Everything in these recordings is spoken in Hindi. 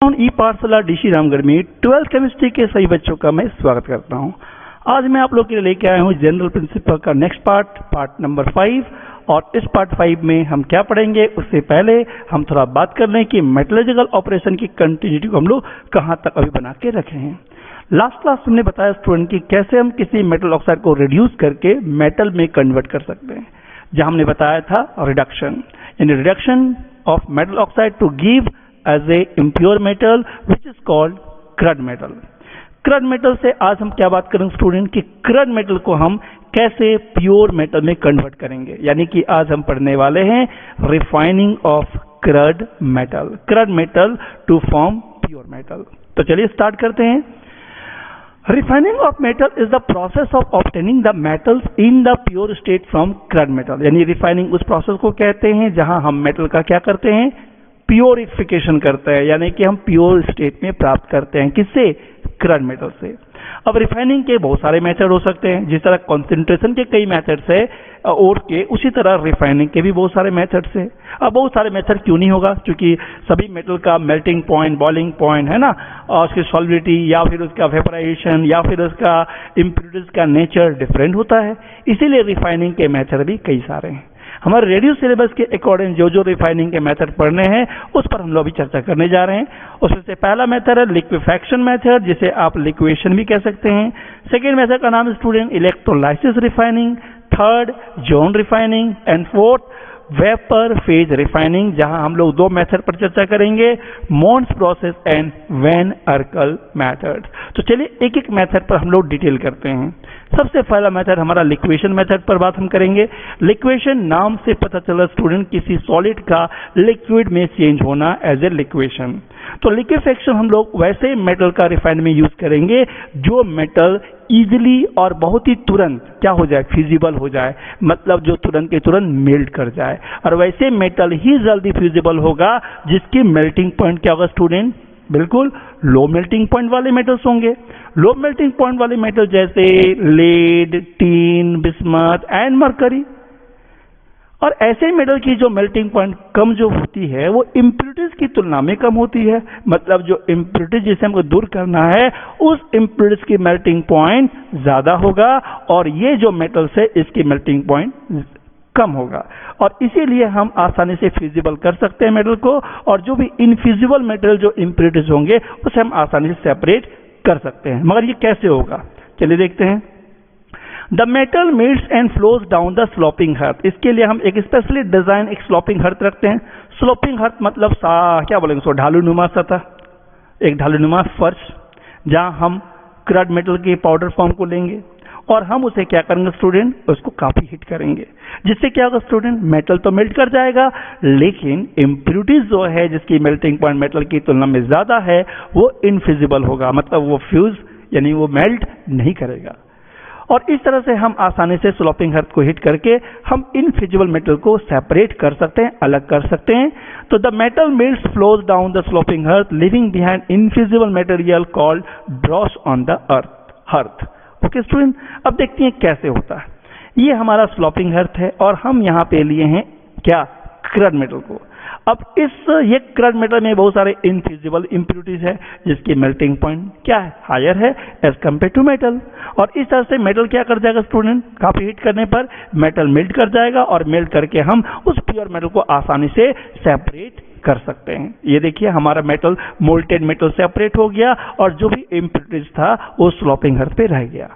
ई पाठशाला डीसी रामगढ़ में 12th केमिस्ट्री के सभी बच्चों का मैं स्वागत करता हूं। आज मैं आप लोग के लिए लेके आया हूं जनरल प्रिंसिपल का नेक्स्ट पार्ट नंबर 5। और इस पार्ट 5 में हम क्या पढ़ेंगे, उससे पहले हम थोड़ा बात कर लें कि मेटलर्जिकल ऑपरेशन की कंटिन्यूटी को हम लोग कहां तक अभी बना के रखे हैं। लास्ट क्लास हमने बताया स्टूडेंट की कैसे हम किसी मेटल ऑक्साइड को रिड्यूस करके मेटल में कन्वर्ट कर सकते हैं, जहां हमने बताया था रिडक्शन, यानी reduction of metal oxide to give as a impure metal which is called crud metal। crud metal से आज हम क्या बात करेंगे स्टूडेंट कि crud metal को हम कैसे प्योर मेटल में कन्वर्ट करेंगे, यानी कि आज हम पढ़ने वाले हैं refining of crud metal to form pure metal. तो चलिए स्टार्ट करते हैं। Refining of metal is the process of obtaining the metals in the pure state from crud metal। यानी रिफाइनिंग उस प्रोसेस को कहते हैं जहां हम मेटल का क्या करते हैं, प्योरिफिकेशन करते हैं, यानी कि हम प्योर स्टेट में प्राप्त करते हैं। किससे? crud मेटल से। अब रिफाइनिंग के बहुत सारे मेथड हो सकते हैं, जिस तरह कंसंट्रेशन के कई मेथड्स है और के उसी तरह रिफाइनिंग के भी बहुत सारे मेथड्स है। अब बहुत सारे मेथड क्यों नहीं होगा, क्योंकि सभी मेटल का मेल्टिंग पॉइंट, बॉइलिंग पॉइंट है ना, और उसकी सॉलिबिलिटी या फिर उसका वेपराइजेशन या फिर उसका इम्प्योरिटीज का नेचर डिफरेंट होता है। इसीलिए रिफाइनिंग के मेथड भी कई सारे हैं। हमारे रेडियो सिलेबस के अकॉर्डिंग जो रिफाइनिंग के मेथड पढ़ने हैं उस पर हम लोग अभी चर्चा करने जा रहे हैं। उसमें से पहला मेथड है लिक्विफैक्शन मेथड, जिसे आप लिक्वेशन भी कह सकते हैं। सेकेंड मेथड का नाम है student electrolysis refining, third zone refining and fourth vapour phase refining, जहां हम लोग दो मेथड पर चर्चा करेंगे, Mond's process and van Arkel method. तो चलिए एक एक मेथड पर हम लोग डिटेल करते हैं। सबसे पहला मेथड हमारा लिक्वेशन मेथड पर बात हम करेंगे। लिक्वेशन नाम से पता चला स्टूडेंट किसी सॉलिड का लिक्विड में चेंज होना एज ए लिक्वेशन। तो लिक्विफेक्शन हम लोग वैसे मेटल का रिफाइन में यूज करेंगे जो मेटल इजीली और बहुत ही तुरंत क्या हो जाए, फ्यूजिबल हो जाए, मतलब जो तुरंत के तुरंत मेल्ट कर जाए। और वैसे मेटल ही जल्दी फ्यूजिबल होगा जिसकी मेल्टिंग पॉइंट क्या होगा स्टूडेंट, बिल्कुल लो मेल्टिंग पॉइंट वाले मेटल्स होंगे। लो मेल्टिंग पॉइंट वाले मेटल जैसे lead, tin, bismuth and mercury. और ऐसे मेटल की जो मेल्टिंग पॉइंट कम जो होती है वो इम्प्योरिटीज की तुलना में कम होती है, मतलब जो इम्प्योरिटीज जिसे हमको दूर करना है उस इम्प्योरिटीज की मेल्टिंग पॉइंट ज्यादा होगा और ये जो मेटल्स है इसकी मेल्टिंग पॉइंट कम होगा। और इसीलिए हम आसानी से फ्यूजिबल कर सकते हैं मेटल को, और जो भी इनफ्यूजिबल मेटल जो इम्प्योरिटीज होंगे उसे हम आसानी से सेपरेट कर सकते हैं। मगर ये कैसे होगा, चलिए देखते हैं। The metal melts and flows down the sloping hearth. इसके लिए हम एक स्पेशली डिजाइन एक स्लोपिंग हर्थ रखते हैं। स्लोपिंग हर्थ मतलब क्या बोलेंगे उसको, ढालूनुमा सतह, एक ढालूनुमा फर्श, जहां हम crud मेटल के पाउडर फॉर्म को लेंगे और हम उसे क्या करेंगे स्टूडेंट, उसको काफी हिट करेंगे, जिससे क्या होगा स्टूडेंट, मेटल तो मेल्ट कर जाएगा लेकिन इम्प्योरिटीज जो है जिसकी मेल्टिंग पॉइंट मेटल की तुलना में ज्यादा है वो इनफिजिबल होगा, मतलब वो फ्यूज यानी वो मेल्ट नहीं करेगा। और इस तरह से हम आसानी से स्लोपिंग हर्थ को हिट करके हम इनफिजिबल मेटल को सेपरेट कर सकते हैं, अलग कर सकते हैं। तो the metal melts flows down the sloping hearth leaving behind infusible material called dross on the hearth. Okay student, अब देखते हैं कैसे होता है। ये हमारा स्लोपिंग हर्थ है और हम यहाँ पे लिए हैं क्या, crud मेटल को। अब ये crud मेटल में बहुत सारे इनफ्यूजिबल इम्प्योरिटीज है जिसकी मेल्टिंग पॉइंट क्या है, हायर है एज कम्पेयर टू मेटल। और इस तरह से मेटल क्या कर जाएगा स्टूडेंट, काफी हीट करने पर मेटल मेल्ट कर जाएगा और मेल्ट करके हम उस प्योर मेटल को आसानी से सेपरेट कर सकते हैं। ये देखिए हमारा मेटल मोल्टेड मेटल सेपरेट हो गया और जो भी इम्प्योरिटीज था वो स्लोपिंग हर्थ पे रह गया।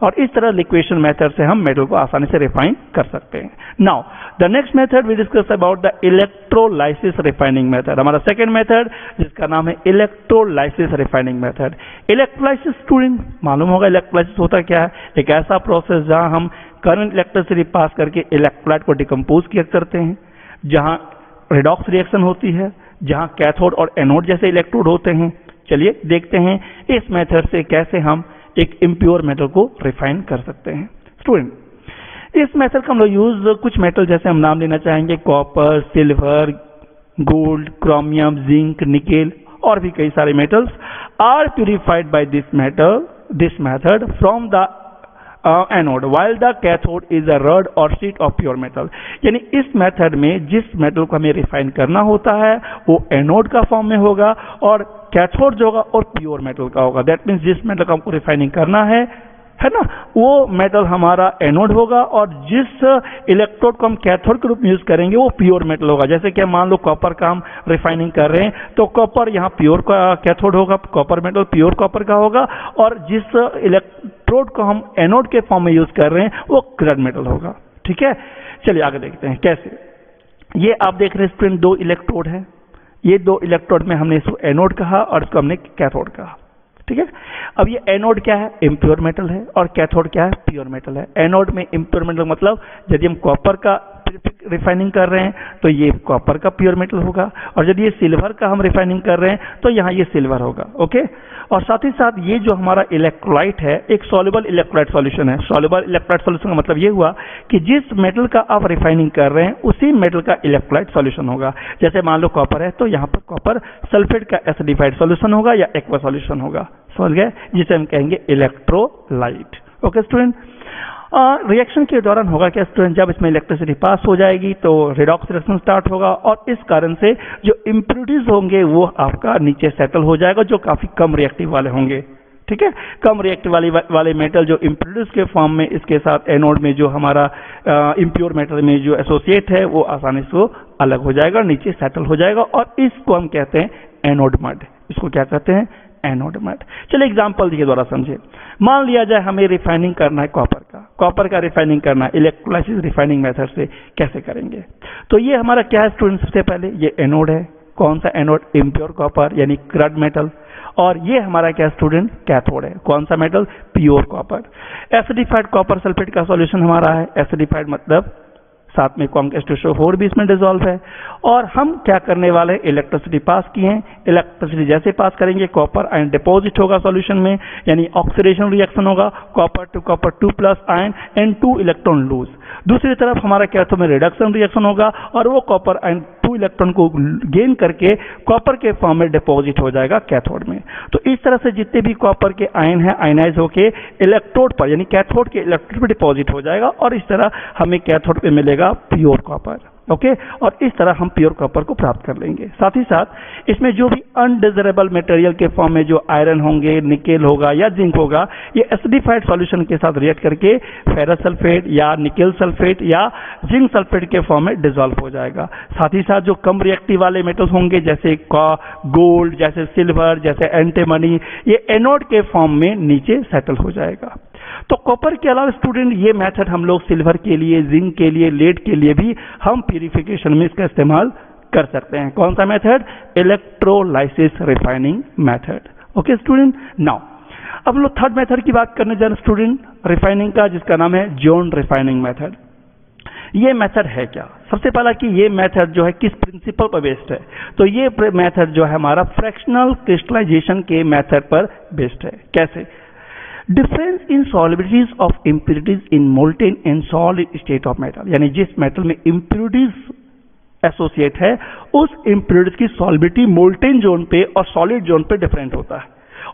और इस तरह लिक्वेशन मेथड से हम मेटल को आसानी से रिफाइन कर सकते हैं। Now the next method we discuss about the electrolysis refining method, हमारा सेकंड मेथड जिसका नाम है electrolysis refining method. Electrolysis student मालूम होगा इलेक्ट्रोलाइसिस होता क्या है, एक ऐसा प्रोसेस जहां हम करंट इलेक्ट्रिसिटी पास करके इलेक्ट्रोलाइट को डिकम्पोज किया करते हैं, जहां रिडॉक्स रिएक्शन होती है, जहां कैथोड और एनोड जैसे इलेक्ट्रोड होते हैं। चलिए देखते हैं इस मेथड से कैसे हम एक इम्प्योर मेटल को रिफाइन कर सकते हैं। स्टूडेंट इस मेथड का हम लोग यूज कुछ मेटल जैसे हम नाम लेना चाहेंगे, copper, silver, gold, chromium, zinc, nickel और भी कई सारे metals are purified by this method from the anode while the cathode is a rod or sheet of pure metal। यानी इस मेथड में जिस मेटल को हमें रिफाइन करना होता है वो एनोड का फॉर्म में होगा और कैथोड जो होगा और प्योर मेटल का होगा। दैट मीन्स जिस मेटल का हमको रिफाइनिंग करना है ना, वो मेटल हमारा एनोड होगा और जिस इलेक्ट्रोड को हम कैथोड के रूप में यूज करेंगे वो प्योर मेटल होगा। जैसे कि मान लो कॉपर का हम रिफाइनिंग कर रहे हैं तो कॉपर यहाँ प्योर का कैथोड होगा, कॉपर मेटल प्योर कॉपर का होगा, और जिस इलेक्ट्रोड को हम एनोड के फॉर्म में यूज कर रहे हैं वो क्लड मेटल होगा। ठीक है, चलिए आगे देखते हैं कैसे। ये आप देख रहे हैं स्टूडेंट, दो इलेक्ट्रोड है, ये दो इलेक्ट्रोड में हमने इसको एनोड कहा और इसको हमने कैथोड कहा। ठीक है, अब ये एनोड क्या है, इम्प्योर मेटल है, और कैथोड क्या है, प्योर मेटल है। एनोड में इम्प्योर मेटल मतलब यदि हम कॉपर का रिफाइनिंग कर रहे हैं तो ये कॉपर का प्योर मेटल होगा, और यदि ये सिल्वर का हम रिफाइनिंग कर रहे हैं तो यहाँ ये सिल्वर होगा। ओके, और साथ ही साथ ये जो हमारा इलेक्ट्रोलाइट है एक सॉल्युबल इलेक्ट्रोलाइट सॉल्यूशन है। सॉल्युबल इलेक्ट्रोलाइट सॉल्यूशन का मतलब ये हुआ कि जिस मेटल का आप रिफाइनिंग कर रहे हैं उसी मेटल का इलेक्ट्रोलाइट सॉल्यूशन होगा। जैसे मान लो कॉपर है तो यहाँ पर कॉपर सल्फेट का एसिडिफाइड सॉल्यूशन होगा या एक्वा सॉल्यूशन होगा, समझ गए, जिसे हम कहेंगे इलेक्ट्रोलाइट। ओके स्टूडेंट, रिएक्शन के दौरान होगा क्या स्टूडेंट, जब इसमें इलेक्ट्रिसिटी पास हो जाएगी तो रिडॉक्स रिएक्शन स्टार्ट होगा और इस कारण से जो इम्प्योरिटीज होंगे वो आपका नीचे सेटल हो जाएगा, जो काफी कम रिएक्टिव वाले होंगे। ठीक है, कम रिएक्टिव वाले मेटल जो इम्प्योरिटीज के फॉर्म में इसके साथ एनोड में जो हमारा इम्प्योर मेटल में जो एसोसिएट है वो आसानी से अलग हो जाएगा, नीचे सेटल हो जाएगा, और इसको हम कहते हैं एनोड मड। इसको क्या कहते हैं, एनोड मड। चलिए एग्जांपल के द्वारा समझे। मान लिया जाए हमें रिफाइनिंग करना है कॉपर का रिफाइनिंग करना है इलेक्ट्रोलाइसिस रिफाइनिंग मेथड से। कैसे करेंगे, तो ये हमारा क्या है स्टूडेंट, सबसे पहले ये एनोड है। कौन सा एनोड, इम्प्योर कॉपर यानी क्लड मेटल, और ये हमारा क्या स्टूडेंट, कैथोड है। कौन सा metal, pure copper. Acidified copper sulphate का सॉल्यूशन हमारा है, एसिडिफाइड मतलब साथ में H2SO4 भी इसमें डिसॉल्व है, और हम क्या करने वाले हैं, इलेक्ट्रिसिटी पास किए हैं। इलेक्ट्रिसिटी जैसे पास करेंगे कॉपर आयन डिपॉजिट होगा सॉल्यूशन में, यानी ऑक्सीडेशन रिएक्शन होगा, copper two copper 2 plus ion and 2 electron lose. दूसरी तरफ हमारा कैथोड में रिडक्शन रिएक्शन होगा और वो कॉपर आयन 2 इलेक्ट्रॉन को गेन करके कॉपर के फॉर्म में डिपॉजिट हो जाएगा कैथोड में। तो इस तरह से जितने भी कॉपर के आयन है आयनाइज होके इलेक्ट्रोड पर यानी कैथोड के इलेक्ट्रोड पर डिपॉजिट हो जाएगा, और इस तरह हमें कैथोड पे मिलेगा प्योर कॉपर। ओके, और इस तरह हम प्योर कॉपर को प्राप्त कर लेंगे। साथ ही साथ इसमें जो भी अनडिजरेबल मटेरियल के फॉर्म में जो आयरन होंगे, निकेल होगा या जिंक होगा, ये एसिडिफाइड सॉल्यूशन के साथ रिएक्ट करके फेरस सल्फेट या निकेल सल्फेट या जिंक सल्फेट के फॉर्म में डिसॉल्व हो जाएगा। साथ ही साथ जो कम रिएक्टिव वाले मेटल्स होंगे जैसे गोल्ड, जैसे सिल्वर, जैसे एंटीमनी, ये एनोड के फॉर्म में नीचे सेटल हो जाएगा। तो कॉपर के अलावा स्टूडेंट ये मेथड हम लोग सिल्वर के लिए, जिंक के लिए, लेड के लिए भी हम प्यूरिफिकेशन में इसका इस्तेमाल कर सकते हैं। कौन सा method, electrolysis refining method. Okay student, now अब हम लोग थर्ड मेथड की बात करने जा रहे हैं स्टूडेंट रिफाइनिंग का, जिसका नाम है जोन रिफाइनिंग मेथड। ये मेथड है क्या, सबसे पहला कि ये मेथड जो है किस प्रिंसिपल पर बेस्ड है, तो ये मेथड जो है हमारा फ्रैक्शनल क्रिस्टलाइजेशन के मेथड पर बेस्ड है। कैसे, difference in solubilities of impurities in molten and solid state of metal, यानी जिस मेटल में इम्प्योरिटीज एसोसिएट है उस इम्प्योरिटीज की सॉल्युबिलिटी मोल्टेन जोन पे और सॉलिड जोन पे डिफरेंट होता है,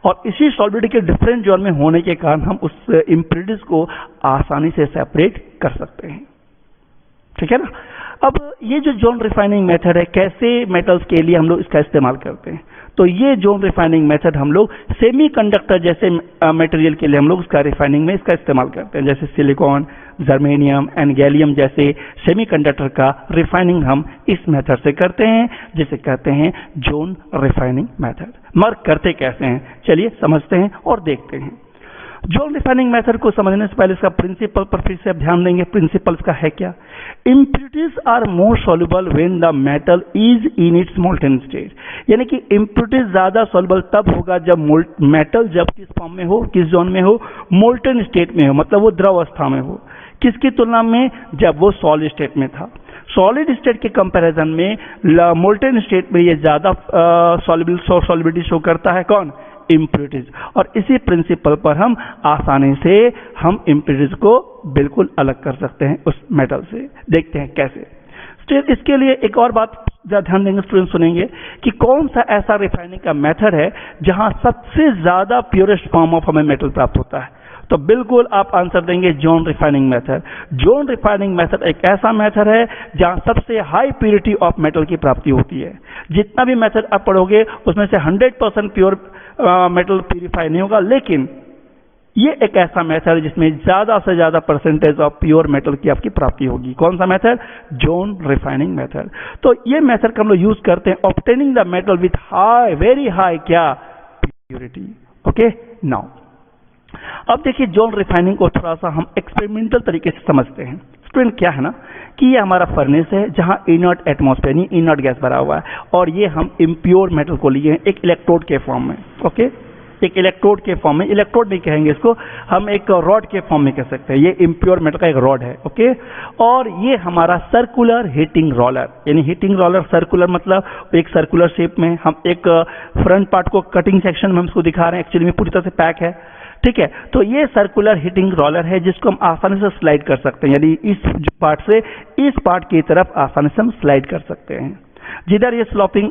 और इसी सॉल्युबिलिटी के डिफरेंट जोन में होने के कारण हम उस इम्प्योरिटीज को आसानी से सेपरेट कर सकते हैं। ठीक है ना। अब ये जो जोन रिफाइनिंग मेथड है, कैसे मेटल्स के लिए हम लोग इसका इस्तेमाल करते हैं, तो ये जोन रिफाइनिंग मेथड हम लोग सेमीकंडक्टर जैसे मटेरियल के लिए हम लोग उसका रिफाइनिंग में इसका इस्तेमाल करते हैं। जैसे सिलिकॉन, जर्मेनियम एंड गैलियम जैसे सेमीकंडक्टर का रिफाइनिंग हम इस मेथड से करते हैं, जिसे कहते हैं जोन रिफाइनिंग मेथड। मगर करते कैसे हैं, चलिए समझते हैं और देखते हैं। जोन रिफाइनिंग मेथड को समझने से पहले इसका प्रिंसिपल पर फिर से आप ध्यान देंगे। प्रिंसिपल का है क्या, impurities are more soluble when the metal is in its molten state, यानी कि इम्प्योरिटीज ज्यादा सॉल्युबल तब होगा जब मेटल जब किस फॉर्म में हो, किस जोन में हो, मोल्टेन स्टेट में हो, मतलब वो द्रव अवस्था में हो। किसकी तुलना में, जब वो सॉलिड स्टेट में था। सॉलिड स्टेट के कंपैरिजन में मोल्टेन स्टेट में ये ज्यादा सॉल्युबिलिटी शो करता है। कौन, इम्प्योरिटीज। और इसी प्रिंसिपल पर हम आसानी से हम इम्प्योरिटीज को बिल्कुल अलग कर सकते हैं उस मेटल से। देखते हैं कैसे। इसके लिए एक और बात ध्यान देंगे स्टूडेंट, सुनेंगे कि कौन सा ऐसा रिफाइनिंग का मेथड है जहां सबसे ज्यादा प्योरेस्ट फॉर्म ऑफ हमें मेटल प्राप्त होता है। तो बिल्कुल आप आंसर देंगे zone refining method. Zone refining method एक ऐसा मेथड है जहां सबसे हाई प्योरिटी ऑफ मेटल की प्राप्ति होती है। जितना भी मेथड आप पढ़ोगे उसमें से 100% प्योर मेटल प्यूरिफाई नहीं होगा, लेकिन ये एक ऐसा मेथड है जिसमें ज्यादा से ज्यादा परसेंटेज ऑफ प्योर मेटल की आपकी प्राप्ति होगी। कौन सा मेथड? Zone refining method. तो ये मेथड हम लोग यूज करते हैं obtaining the metal with high, very high क्या? प्योरिटी। ओके, नाउ अब देखिए जोन रिफाइनिंग को थोड़ा सा हम एक्सपेरिमेंटल तरीके से समझते हैं। स्टूडेंट, क्या है ना कि ये हमारा फर्नेस है जहां इनर्ट एटमॉस्फेयर यानी इनर्ट गैस भरा हुआ है, और ये हम इम्प्योर मेटल को लिए हैं एक इलेक्ट्रोड के फॉर्म में। ओके, एक इलेक्ट्रोड के फॉर्म में, इलेक्ट्रोड नहीं कहेंगे इसको, हम एक रॉड के फॉर्म में कह सकते हैं। ये इम्प्योर मेटल का एक रॉड है। ओके, और ये हमारा सर्कुलर हीटिंग रोलर, यानी हीटिंग रोलर सर्कुलर मतलब एक सर्कुलर शेप में हम एक फ्रंट पार्ट को कटिंग सेक्शन में हम इसको दिखा रहे हैं, एक्चुअली में पूरी तरह से पैक है। ठीक है, तो ये सर्कुलर हीटिंग रोलर है जिसको हम आसानी से स्लाइड कर सकते हैं, यानी इस पार्ट से इस पार्ट की तरफ आसानी से हम स्लाइड कर सकते हैं। जिधर ये स्लॉपिंग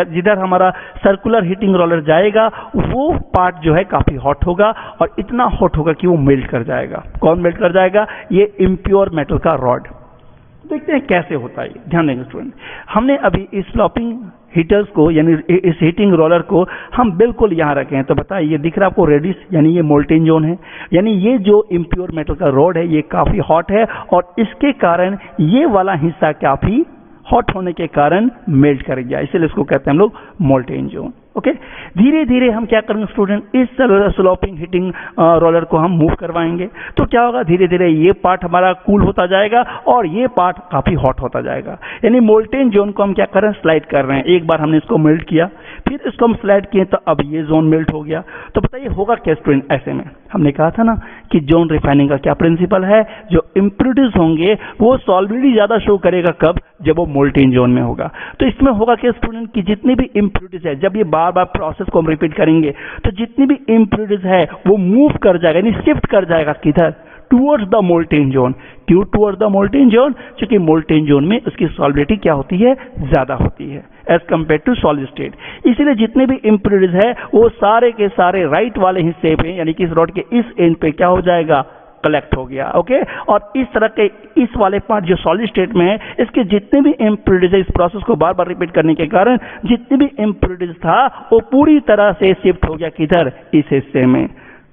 जिधर हमारा सर्कुलर हीटिंग रोलर जाएगा वो पार्ट जो है काफी हॉट होगा, और इतना हॉट होगा कि वो मेल्ट कर जाएगा। कौन मेल्ट कर जाएगा? ये इम्प्योर मेटल का रॉड। देखते हैं कैसे होता है, ध्यान देंगे स्टूडेंट। हमने अभी इस स्लॉपिंग हीटर्स को यानी इस हीटिंग रोलर को हम बिल्कुल यहाँ रखे हैं, तो बताइए ये दिख रहा है आपको रेडिस, यानी ये मोल्टेन जोन है, यानी ये जो इम्प्योर मेटल का रॉड है ये काफी हॉट है, और इसके कारण ये वाला हिस्सा काफी हॉट होने के कारण मेल्ट कर गया, इसलिए इसको कहते हैं हम लोग मोल्टेन जोन। ओके, धीरे धीरे हम क्या करेंगे स्टूडेंट, इस स्लोपिंग हीटिंग रोलर को हम मूव करवाएंगे, तो क्या होगा, धीरे धीरे ये पार्ट हमारा कूल होता जाएगा और ये पार्ट काफी हॉट होता जाएगा। यानी मोल्टेन जोन को हम क्या कर रहे हैं, स्लाइड कर रहे हैं। एक बार हमने इसको मेल्ट किया, फिर इसको हम स्लाइड किए, तो अब ये जोन मेल्ट हो गया। तो बताइए होगा क्या स्टूडेंट ऐसे में? हमने कहा था ना कि जोन रिफाइनिंग का क्या प्रिंसिपल है, जो इम्प्योरिटीज होंगे वो सॉल्बिलिटी ज्यादा शो करेगा, कब? जब वो मोल्टेन जोन में होगा। तो इसमें होगा क्या स्टूडेंट कि जितनी भी इम्प्योरिटीज है, जब ये बार बार प्रोसेस को हम रिपीट करेंगे तो जितनी भी इम्प्योरिटीज है वो मूव कर जाएगा, यानी शिफ्ट कर जाएगा किधर? Towards the molten zone. क्यों टुवर्ड्स द मोल्टेन जोन? क्योंकि मोल्टेन जोन में उसकी सॉल्बिलिटी क्या होती है? ज्यादा होती है as compare to solid state. इसलिए जितने भी इम्प्योरिटीज है वो सारे के सारे राइट वाले हिस्से पे, यानी कि इस रॉड के इस एंड पे क्या हो जाएगा? कलेक्ट हो गया। ओके, और इस तरह के इस वाले पार्ट जो सॉलिड स्टेट में है, इसके जितने भी इम्प्योरिटीज है, इस प्रोसेस को बार बार रिपीट करने के कारण जितने भी इम्प्योरिटीज था वो पूरी तरह से शिफ्ट हो गया किधर? इस हिस्से में।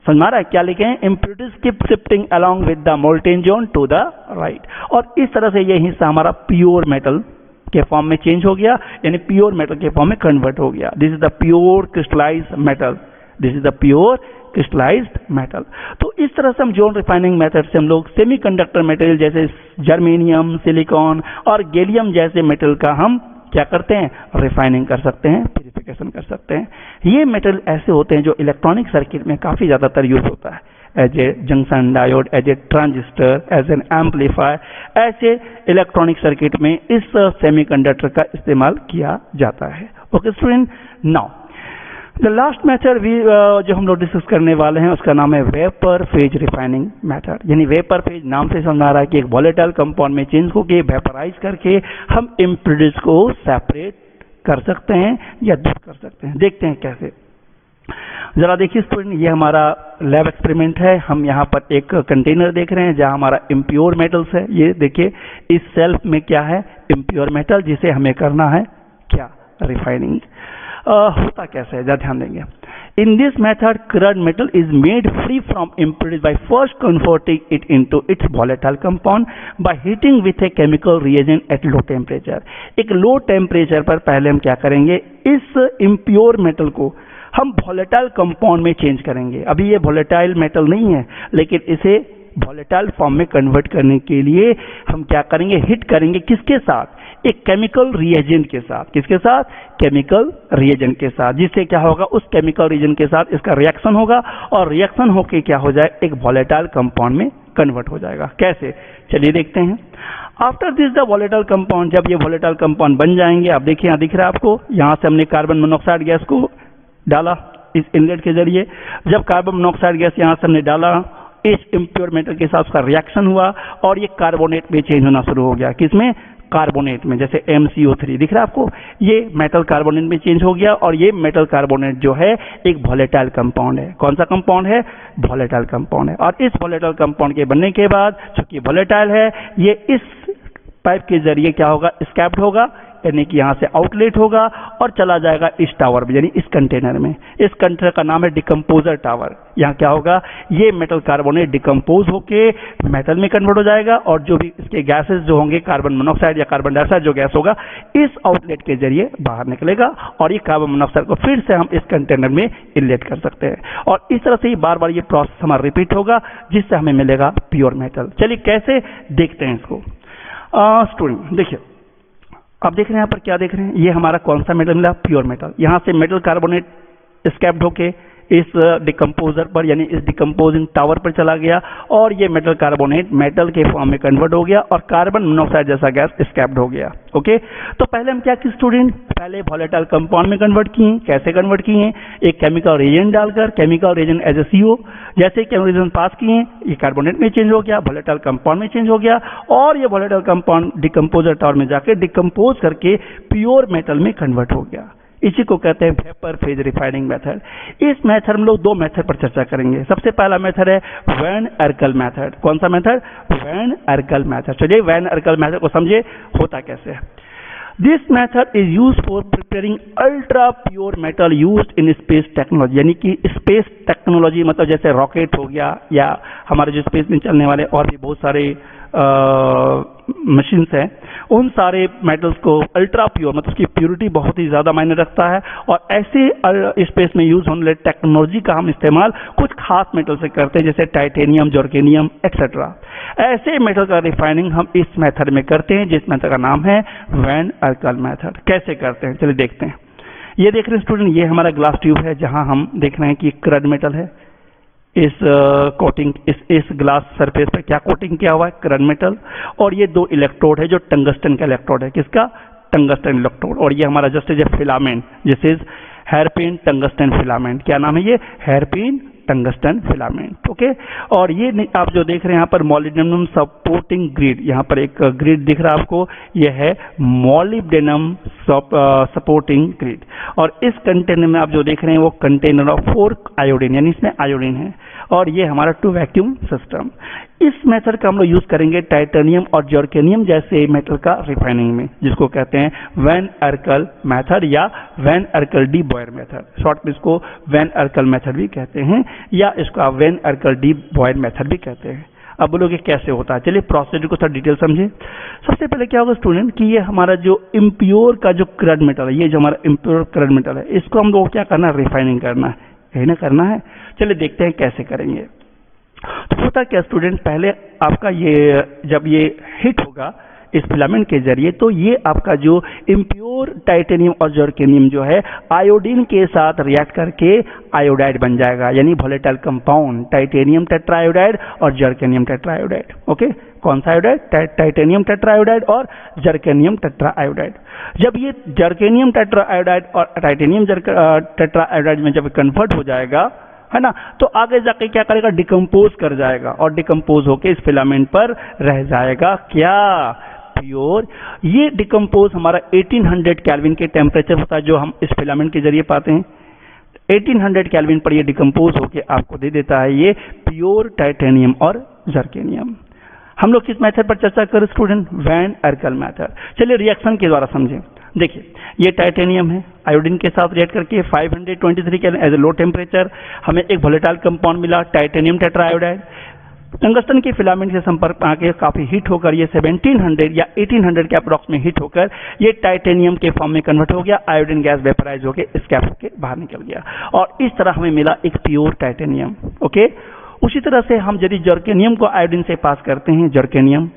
समझ आ रहा है क्या लिखे हैं? Impurities keep shifting along with the molten zone to the right, और इस तरह से ये हिस्सा हमारा प्योर मेटल के फॉर्म में चेंज हो गया, यानी प्योर मेटल के फॉर्म में कन्वर्ट हो गया। This is the pure crystallised metal, this is the pure crystallised metal. तो इस तरह से हम जोन रिफाइनिंग मेथड से हम लोग सेमीकंडक्टर मटेरियल जैसे जर्मेनियम, सिलिकॉन और गैलियम जैसे मेटल का हम क्या करते हैं? रिफाइनिंग कर सकते हैं, प्यूरिफिकेशन कर सकते हैं। ये मेटल ऐसे होते हैं जो इलेक्ट्रॉनिक सर्किट में काफी ज्यादातर यूज होता है, as a junction diode, as a transistor, as an amplifier, ऐसे इलेक्ट्रॉनिक सर्किट में इस सेमीकंडक्टर का इस्तेमाल किया जाता है। Okay student, now the last method जो हम लोग डिस्कस करने वाले हैं उसका नाम है वेपर फेज रिफाइनिंग मेथड। यानी वेपर फेज नाम से समझ आ रहा है कि एक वॉलेटाइल कंपाउंड में चेंज होकर वेपराइज करके हम इम्प्योरिटीज को सेपरेट कर सकते हैं या दूर कर सकते हैं। देखते हैं कैसे। जरा देखिए स्टूडेंट, ये हमारा लैब एक्सपेरिमेंट है। हम यहाँ पर एक कंटेनर देख रहे हैं जहाँ हमारा इम्प्योर मेटल्स है। ये देखिए इस सेल्फ में क्या है? इम्प्योर मेटल, जिसे हमें करना है क्या? रिफाइनिंग। होता कैसे है, जरा ध्यान देंगे। In this method current metal is made free from impurities by first converting it into its volatile compound by heating with a chemical reagent at low temperature। एक लो टेम्परेचर पर पहले हम क्या करेंगे? इस इम्प्योर मेटल को हम वॉलेटाइल कंपाउंड में चेंज करेंगे। अभी ये वॉलेटाइल मेटल नहीं है, लेकिन इसे वॉलेटाइल फॉर्म में कन्वर्ट करने के लिए हम क्या करेंगे? हिट करेंगे। किसके साथ? एक केमिकल रिएजेंट के साथ। किसके साथ? केमिकल रिएजेंट के साथ, जिससे क्या होगा? उस केमिकल रिएजेंट के साथ इसका रिएक्शन होगा और रिएक्शन होके क्या हो जाए? एक वॉलेटाइल कंपाउंड में कन्वर्ट हो जाएगा। कैसे? चलिए देखते हैं। After this the volatile compound, जब ये वॉलेटाइल कंपाउंड बन जाएंगे, आप देखिए यहाँ दिख रहा है आपको, यहाँ से हमने कार्बन मोनोऑक्साइड गैस को डाला इस इनलेट के जरिए। जब कार्बन मोनोऑक्साइड गैस यहाँ से हमने डाला, इस इम्प्योर मेटल के साथ उसका रिएक्शन हुआ और ये कार्बोनेट में चेंज होना शुरू हो गया। किसमें? कार्बोनेट में, जैसे MCO3 दिख रहा है आपको, ये मेटल कार्बोनेट में चेंज हो गया और ये मेटल कार्बोनेट जो है एक वोलेटाइल कंपाउंड है। कौन सा कंपाउंड है? वोलेटाइल कंपाउंड है। और इस वोलेटाइल कंपाउंड के बनने के बाद चूंकि वोलेटाइल है, ये इस पाइप के जरिए क्या होगा? स्कैप्ड होगा, यानी कि यहाँ से आउटलेट होगा और चला जाएगा इस टावर में, यानी इस कंटेनर में। इस कंटेनर का नाम है डिकम्पोजर टावर। यहाँ क्या होगा? ये मेटल कार्बोनेट डिकम्पोज होके मेटल में कन्वर्ट हो जाएगा और जो भी इसके गैसेस जो होंगे, कार्बन मोनोऑक्साइड या कार्बन डाइऑक्साइड जो गैस होगा, इस आउटलेट के जरिए बाहर निकलेगा और ये कार्बन मोनोऑक्साइड को फिर से हम इस कंटेनर में इनलेट कर सकते हैं। और इस तरह से ही बार बार ये प्रोसेस हमारा रिपीट होगा, जिससे हमें मिलेगा प्योर मेटल। चलिए कैसे देखते हैं इसको। स्टूडेंट देखिए, आप देख रहे हैं यहाँ पर क्या देख रहे हैं? ये हमारा कौन सा मेटल मिला? Pure metal. यहाँ से मेटल कार्बोनेट स्कैप्ड होके इस डिकम्पोजर पर, यानी इस डिकम्पोजिंग टावर पर चला गया और ये मेटल कार्बोनेट मेटल के फॉर्म में कन्वर्ट हो गया और कार्बन मोनोऑक्साइड जैसा गैस स्कैप्ड हो गया। ओके, तो पहले हम क्या किए स्टूडेंट? पहले वोलेटाइल कंपाउंड में कन्वर्ट किए। कैसे कन्वर्ट किए? एक केमिकल रिएजेंट डालकर, chemical reagent as a CO। जैसे केमिकल रिएजेंट पास किए, ये कार्बोनेट में चेंज हो गया, वोलेटाइल कंपाउंड में चेंज हो गया और ये वोलेटाइल कंपाउंड डिकम्पोजर टावर में जाके डिकम्पोज करके प्योर मेटल में कन्वर्ट हो गया। इसी को कहते हैं वेपर फेज रिफाइनिंग मेथड। इस मेथड हम लोग दो मेथड पर चर्चा करेंगे। सबसे पहला मेथड है वैन अर्कल मेथड। कौन सा मेथड? Van Arkel method. चलिए वैन अर्कल मेथड को समझे, होता कैसे है। This method is use for preparing ultra pure metal used in space technology. यानी कि स्पेस टेक्नोलॉजी मतलब जैसे रॉकेट हो गया या हमारे जो स्पेस में चलने वाले और भी बहुत सारे मशीन्स हैं, उन सारे मेटल्स को अल्ट्रा प्योर, मतलब उसकी प्योरिटी बहुत ही ज्यादा मायने रखता है और ऐसे स्पेस में यूज होने वाले टेक्नोलॉजी का हम इस्तेमाल कुछ खास मेटल से करते हैं, जैसे टाइटेनियम, जॉर्केनियम एक्सेट्रा। ऐसे मेटल का रिफाइनिंग हम इस मेथड में करते हैं, जिस मेथड का नाम है वैन अर्कल मेथड। कैसे करते हैं चलिए देखते हैं। ये देख रहे हैं स्टूडेंट, ये हमारा ग्लास ट्यूब है जहां हम देख रहे हैं कि क्रड मेटल है। इस कोटिंग इस ग्लास सरफेस पे क्या कोटिंग किया हुआ है? क्रड मेटल। और ये दो इलेक्ट्रोड है जो टंगस्टन का इलेक्ट्रोड है। किसका? Tungsten electrode. और ये हमारा just is a filament, this is hairpin tungsten filament. क्या नाम है ये? Hairpin tungsten filament. ओके, और ये आप जो देख रहे हैं यहाँ पर मॉलिब्डेनम सपोर्टिंग ग्रिड, यहाँ पर एक ग्रिड दिख रहा है आपको, ये है मॉलिब्डेनम सपोर्टिंग ग्रिड। और इस कंटेनर में आप जो देख रहे हैं वो कंटेनर ऑफ 4 आयोडीन, यानी इसमें आयोडीन है। और ये हमारा 2 वैक्यूम सिस्टम। इस मेथड का हम लोग यूज करेंगे टाइटेनियम और जॉर्केनियम जैसे मेटल का रिफाइनिंग में, जिसको कहते हैं वैन अर्कल मेथड या Van Arkel de Boer method. Short में इसको वैन अर्कल मेथड भी कहते हैं या इसको Van Arkel de Boer method भी कहते हैं। अब बोलोगे कैसे होता है? चलिए प्रोसीजर को थोड़ा डिटेल समझे। सबसे पहले क्या होगा स्टूडेंट कि ये हमारा जो इम्प्योर का जो क्रड मेटल है, ये जो हमारा इम्प्योर क्रड मेटल है, इसको हम लोग क्या करना है? रिफाइनिंग करना है, यही ना करना है। चलिए देखते हैं कैसे करेंगे। तो होता क्या स्टूडेंट, पहले आपका ये जब ये हिट होगा इस फिलामेंट के जरिए, तो ये आपका जो इम्प्योर टाइटेनियम और जॉर्केनियम जो है आयोडीन के साथ रिएक्ट करके आयोडाइड बन जाएगा, यानी वोलेटाइल कंपाउंड टाइटेनियम टेट्राआयोडाइड और जॉर्केनियम टेट्राआयोडाइड। ओके, कौन सा आयोडाइड? टाइटेनियम टेट्राआयोडाइड और जॉर्केनियम टेट्राआयोडाइड। जब ये जॉर्केनियम टेट्राआयोडाइड और टाइटेनियम टेट्राआयोडाइड में जब कन्वर्ट हो जाएगा, है ना, तो आगे जाके क्या करेगा? डिकम्पोज कर जाएगा और डिकम्पोज होके इस फिलामेंट पर रह जाएगा। क्या? प्योर। ये डिकम्पोज हमारा 1800 केल्विन के टेम्परेचर होता है जो हम इस फिलामेंट के जरिए पाते हैं। 1800 केल्विन पर ये डिकम्पोज होके आपको दे देता है ये प्योर टाइटेनियम और जॉर्केनियम। हम लोग किस मेथड पर चर्चा करें स्टूडेंट? Van Arkel method. चलिए रिएक्शन के द्वारा समझें। देखिए, ये टाइटेनियम है, आयोडीन के साथ रिएक्ट करके 523 kelvin as a low temperature हमें एक वोलेटाइल कंपाउंड मिला टाइटेनियम टेट्राआयोडाइड। टंगस्टन के फिलामेंट के संपर्क में आके काफी हीट होकर ये 1700 या 1800 के अप्रॉक्स में हीट होकर ये टाइटेनियम के फॉर्म में कन्वर्ट हो गया, आयोडीन गैस वेपराइज होकर स्कैप होकर बाहर निकल गया और इस तरह हमें मिला एक प्योर टाइटेनियम। ओके, उसी तरह से हम यदि जॉर्केनियम को आयोडीन से पास करते हैं, जॉर्केनियम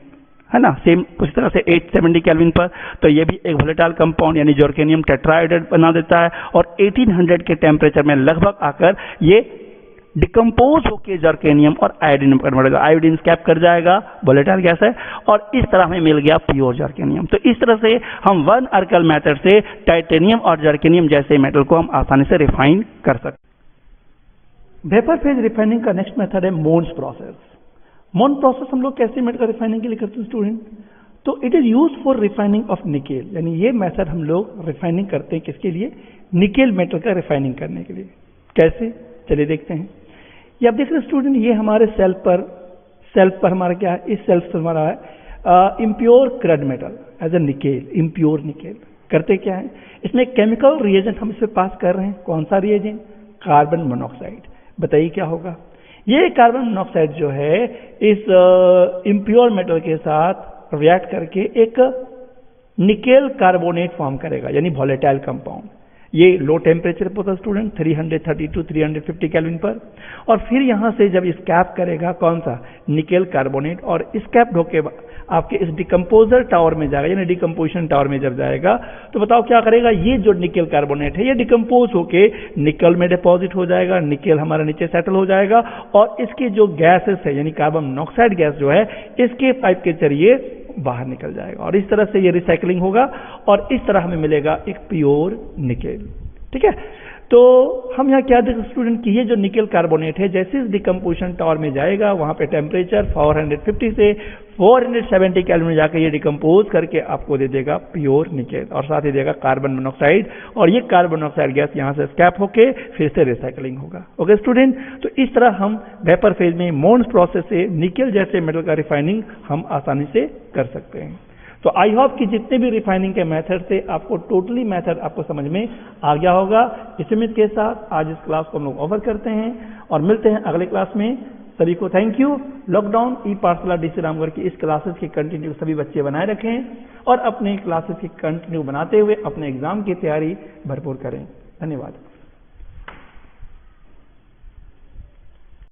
है ना, सेम उसी तरह से 870 केल्विन पर, तो ये भी एक वोलेटाइल कंपाउंड यानी जॉर्केनियम टेट्राआयोडाइड बना देता है और 1800 के टेम्परेचर में लगभग आकर ये डिकम्पोज होकर जॉर्केनियम और आयोडीन में कन्वर्ट होगा, आयोडीन स्कैप कर जाएगा, वोलेटाइल गैस है और इस तरह हमें मिल गया प्योर जॉर्केनियम। तो इस तरह से हम वन अर्कल मेथड से टाइटेनियम और जॉर्केनियम जैसे मेटल को हम आसानी से रिफाइन कर सकते हैं। वेपर फेज रिफाइनिंग का नेक्स्ट मेथड है मोन्स प्रोसेस। मोन प्रोसेस हम लोग कैसे मेटल का रिफाइनिंग के लिए करते हैं स्टूडेंट? तो it is use for refining of nickel, यानी ये मेथड हम लोग रिफाइनिंग करते हैं किसके लिए, निकेल मेटल का रिफाइनिंग करने के लिए। कैसे, चलिए देखते हैं। ये आप देख रहे हैं स्टूडेंट, ये हमारे सेल्फ पर हमारा क्या है, इस सेल्फ पर हमारा है impure crude metal as a nickel, impure nickel. करते क्या है, इसमें केमिकल रिएजेंट हम इस पे पास कर रहे हैं। कौन सा रिएजेंट, कार्बन मोनोऑक्साइड। बताइए क्या होगा, ये कार्बन मोनोऑक्साइड जो है इस इम्प्योर मेटल के साथ रिएक्ट करके एक निकेल कार्बोनेट फॉर्म करेगा, यानी वॉलेटाइल कंपाउंड। ये लो टेम्परेचर पर होता है स्टूडेंट, 332 350 केल्विन पर। और फिर यहां से जब स्कैप करेगा कौन सा, निकेल कार्बोनेट, और स्कैप होके आपके इस डिकम्पोजर टावर में जाएगा, यानी डिकम्पोजिशन टावर में जब जाएगा तो बताओ क्या करेगा, ये जो निकेल कार्बोनेट है ये डिकम्पोज होके निकल में डिपॉजिट हो जाएगा, निकेल हमारा नीचे सेटल हो जाएगा, और इसकी जो गैसेस है यानी कार्बन मोनोऑक्साइड गैस जो है इसके पाइप के जरिए बाहर निकल जाएगा, और इस तरह से ये रिसाइकलिंग होगा और इस तरह हमें मिलेगा एक प्योर निकेल। ठीक है, तो हम यहाँ क्या देखें स्टूडेंट कि ये जो निकेल कार्बोनेट है जैसे इस डिकम्पोजिशन टावर में जाएगा वहां पे टेम्परेचर 450 से 470 केल्विन में जाकर ये डिकम्पोज करके आपको दे देगा प्योर निकेल, और साथ ही देगा कार्बन मोनोऑक्साइड, और ये कार्बन मोनोऑक्साइड गैस यहाँ से स्कैप होके फिर से रिसाइकलिंग होगा। ओके स्टूडेंट, तो इस तरह हम वेपर फेज में मोन्स प्रोसेस से निकेल जैसे मेटल का रिफाइनिंग हम आसानी से कर सकते हैं। तो आई होप कि जितने भी रिफाइनिंग के मेथड थे आपको टोटली मेथड आपको समझ में आ गया होगा। इस उम्मीद के साथ आज इस क्लास को हम लोग ओवर करते हैं और मिलते हैं अगले क्लास में। सभी को थैंक यू। लॉकडाउन ई पाठशाला DC रामगढ़ की इस क्लासेस की कंटिन्यू सभी बच्चे बनाए रखें और अपने क्लासेस की कंटिन्यू बनाते हुए अपने एग्जाम की तैयारी भरपूर करें। धन्यवाद।